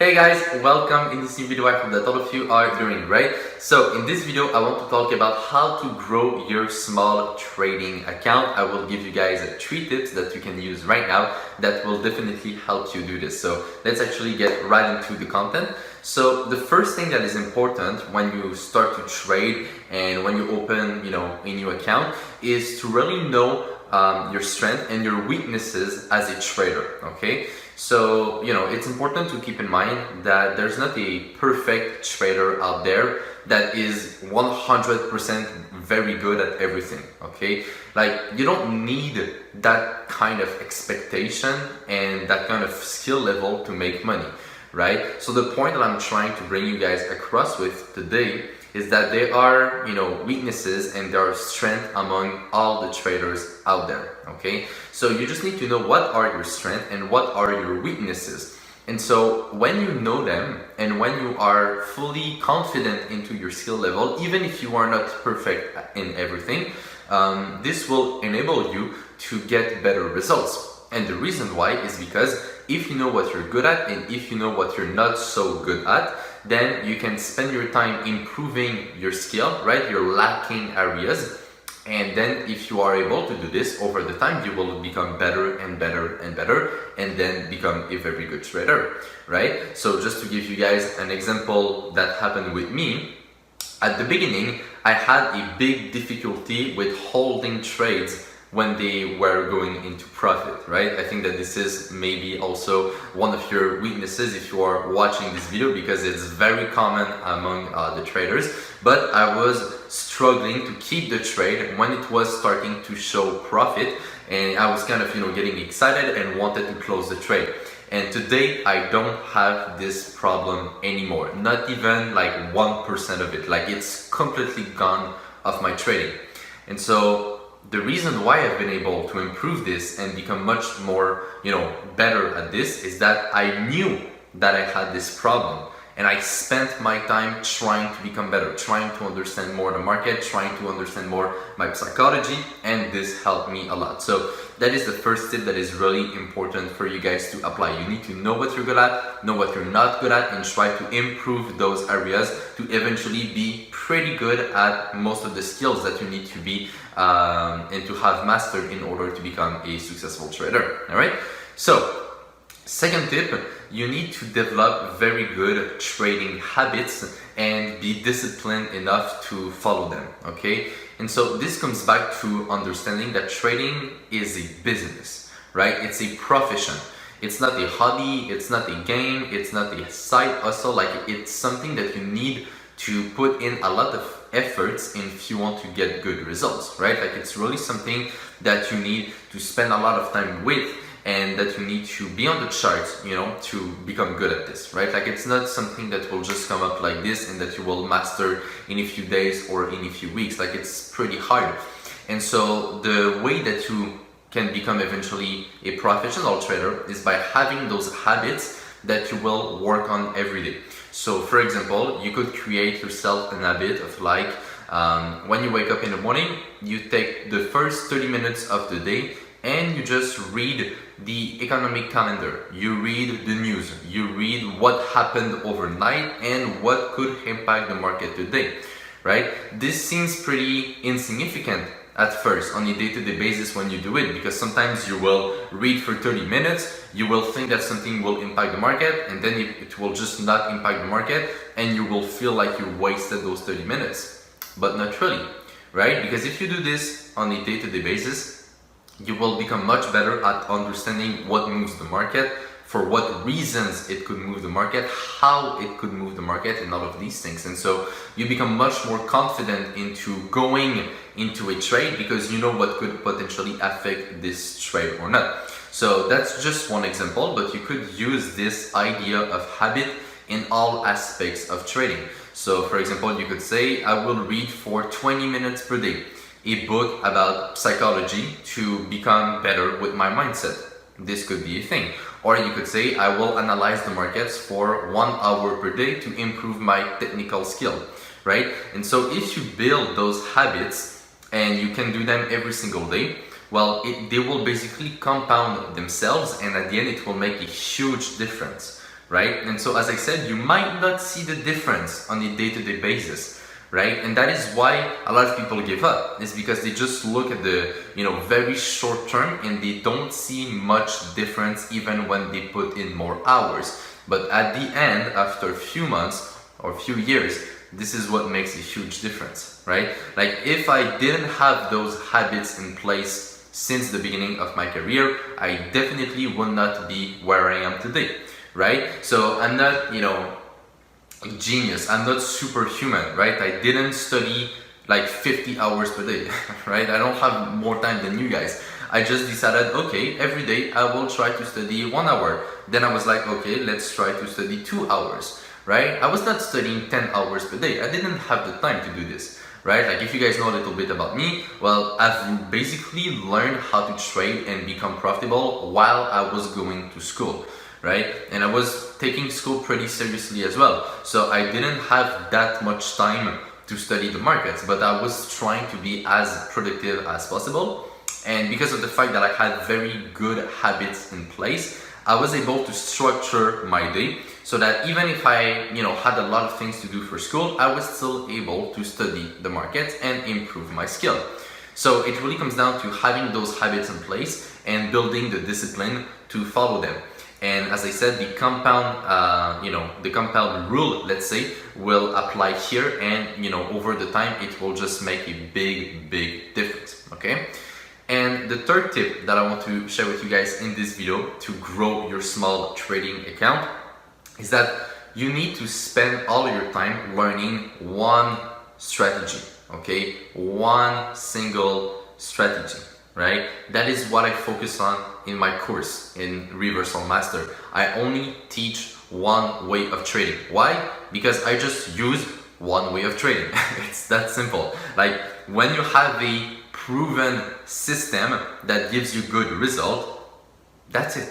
Hey guys, welcome in this new video. I hope that all of you are doing great. So in this video, I want to talk about how to grow your small trading account. I will give you guys 3 tips that you can use right now that will definitely help you do this. So let's actually get right into the content. So the first thing that is important when you start to trade and when you open, a new account is to really know your strength and your weaknesses as a trader, okay? So, it's important to keep in mind that there's not a perfect trader out there that is 100% very good at everything, okay? Like, you don't need that kind of expectation and that kind of skill level to make money, right? So the point that I'm trying to bring you guys across with today is that there are, weaknesses and there are strengths among all the traders out there, okay? So you just need to know what are your strengths and what are your weaknesses. And so when you know them and when you are fully confident into your skill level, even if you are not perfect in everything, this will enable you to get better results. And the reason why is because if you know what you're good at and if you know what you're not so good at, then you can spend your time improving your skill, right? Your lacking areas. And then if you are able to do this over the time, you will become better and better and better and then become a very good trader, right? So just to give you guys an example that happened with me, at the beginning, I had a big difficulty with holding trades when they were going into profit, right? I think that this is maybe also one of your weaknesses if you are watching this video because it's very common among the traders. But I was struggling to keep the trade when it was starting to show profit, and I was kind of getting excited and wanted to close the trade. And today I don't have this problem anymore, not even like 1% of it. Like, it's completely gone off my trading. And so the reason why I've been able to improve this and become much more, better at this is that I knew that I had this problem. And I spent my time trying to become better, trying to understand more the market, trying to understand more my psychology, and this helped me a lot. So that is the first tip that is really important for you guys to apply. You need to know what you're good at, know what you're not good at, and try to improve those areas to eventually be pretty good at most of the skills that you need to be and to have mastered in order to become a successful trader. All right? So, second tip, you need to develop very good trading habits and be disciplined enough to follow them, okay? And so this comes back to understanding that trading is a business, right? It's a profession. It's not a hobby, it's not a game, it's not a side hustle. Like, it's something that you need to put in a lot of efforts if you want to get good results, right? Like, it's really something that you need to spend a lot of time with and that you need to be on the charts, to become good at this, right? Like, it's not something that will just come up like this and that you will master in a few days or in a few weeks. Like, it's pretty hard. And so the way that you can become eventually a professional trader is by having those habits that you will work on every day. So for example, you could create yourself an habit of like, when you wake up in the morning, you take the first 30 minutes of the day and you just read the economic calendar, you read the news, you read what happened overnight and what could impact the market today, right? This seems pretty insignificant at first on a day-to-day basis when you do it, because sometimes you will read for 30 minutes, you will think that something will impact the market, and then it will just not impact the market, and you will feel like you wasted those 30 minutes. But not really, right? Because if you do this on a day-to-day basis, you will become much better at understanding what moves the market, for what reasons it could move the market, how it could move the market, and all of these things. And so you become much more confident into going into a trade because you know what could potentially affect this trade or not. So that's just one example, but you could use this idea of habit in all aspects of trading. So for example, you could say, I will read for 20 minutes per day a book about psychology to become better with my mindset. This could be a thing. Or you could say, I will analyze the markets for 1 hour per day to improve my technical skill, right? And so if you build those habits and you can do them every single day, well, they will basically compound themselves, and at the end it will make a huge difference, right? And so as I said, you might not see the difference on a day-to-day basis, right? And that is why a lot of people give up, is because they just look at the, very short term and they don't see much difference even when they put in more hours. But at the end, after a few months or a few years, this is what makes a huge difference, right? Like if I didn't have those habits in place since the beginning of my career, I definitely would not be where I am today, right? So I'm not, a genius, I'm not superhuman, right? I didn't study like 50 hours per day, right? I don't have more time than you guys. I just decided, okay, every day I will try to study 1 hour. Then I was like, okay, let's try to study 2 hours, right? I was not studying 10 hours per day. I didn't have the time to do this, right? Like if you guys know a little bit about me, well, I've basically learned how to trade and become profitable while I was going to school, right? And I was taking school pretty seriously as well. So I didn't have that much time to study the markets, but I was trying to be as productive as possible. And because of the fact that I had very good habits in place, I was able to structure my day so that even if I, had a lot of things to do for school, I was still able to study the market and improve my skill. So it really comes down to having those habits in place and building the discipline to follow them. And as I said, the compound, the compound rule, let's say, will apply here, and over the time, it will just make a big, big difference. Okay. And the third tip that I want to share with you guys in this video to grow your small trading account is that you need to spend all your time learning one strategy. Okay, one single strategy. Right? That is what I focus on in my course in Reversal Master. I only teach one way of trading. Why? Because I just use one way of trading. It's that simple. Like when you have a proven system that gives you good result, that's it.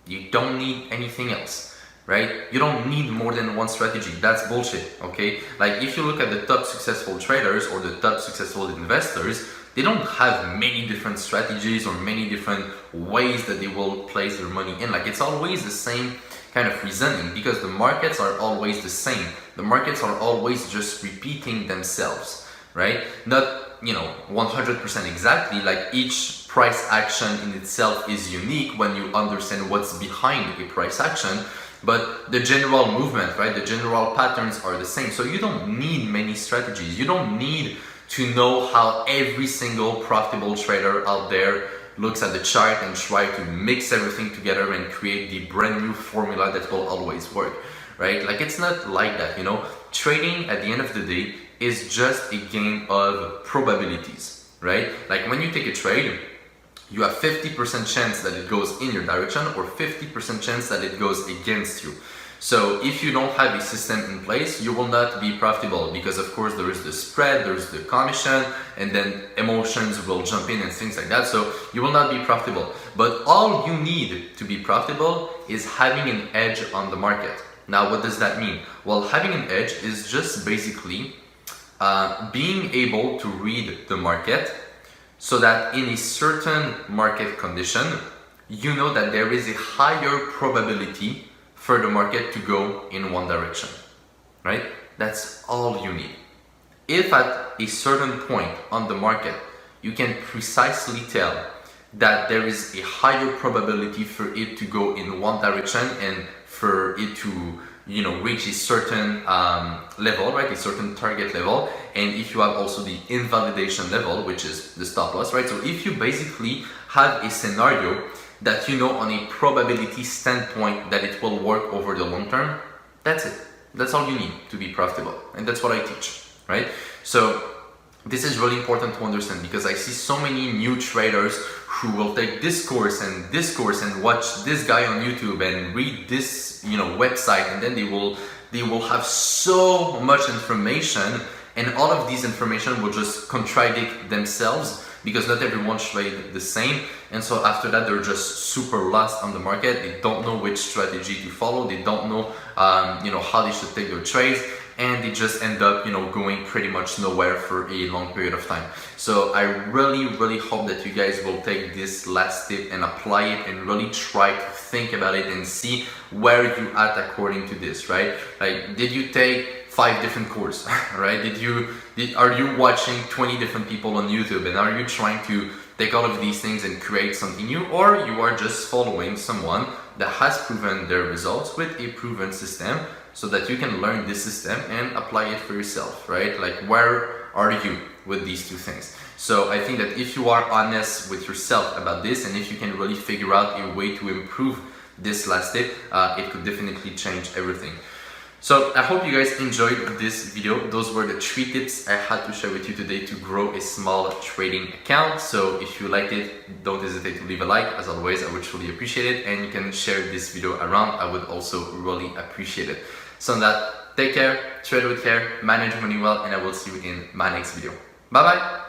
You don't need anything else, right? You don't need more than one strategy. That's bullshit, okay? Like if you look at the top successful traders or the top successful investors, they don't have many different strategies or many different ways that they will place their money in. Like it's always the same kind of reasoning because the markets are always the same. The markets are always just repeating themselves, right? Not 100% exactly, like each price action in itself is unique when you understand what's behind a price action, but the general movement, right, the general patterns are the same. So you don't need many strategies. You don't need to know how every single profitable trader out there looks at the chart and try to mix everything together and create the brand new formula that will always work, right? Like it's not like that, Trading at the end of the day is just a game of probabilities, right? Like when you take a trade, you have 50% chance that it goes in your direction or 50% chance that it goes against you. So if you don't have a system in place, you will not be profitable because of course there is the spread, there's the commission, and then emotions will jump in and things like that. So you will not be profitable. But all you need to be profitable is having an edge on the market. Now, what does that mean? Well, having an edge is just basically being able to read the market so that in a certain market condition, you know that there is a higher probability for the market to go in one direction, right? That's all you need. If at a certain point on the market, you can precisely tell that there is a higher probability for it to go in one direction and for it to reach a certain level, right? A certain target level. And if you have also the invalidation level, which is the stop loss, right? So if you basically have a scenario that on a probability standpoint that it will work over the long term, that's it. That's all you need to be profitable. And that's what I teach, right? So this is really important to understand because I see so many new traders who will take this course and watch this guy on YouTube and read this website, and then they will have so much information, and all of these information will just contradict themselves because not everyone trades the same. And so after that, they're just super lost on the market. They don't know which strategy to follow. They don't know, how they should take their trades. and they just end up, going pretty much nowhere for a long period of time. So I really hope that you guys will take this last tip and apply it and really try to think about it and see where you at according to this, right? Like, did you take 5 different courses, right? Are you watching 20 different people on YouTube, and are you trying to take all of these things and create something new, or you are just following someone that has proven their results with a proven system so that you can learn this system and apply it for yourself, right? Like, where are you with these two things? So I think that if you are honest with yourself about this, and if you can really figure out a way to improve this last tip, it could definitely change everything. So I hope you guys enjoyed this video. Those were the 3 tips I had to share with you today to grow a small trading account. So if you liked it, don't hesitate to leave a like. As always, I would truly appreciate it, and you can share this video around. I would also really appreciate it. So on that, take care, trade with care, manage money well, and I will see you in my next video. Bye bye.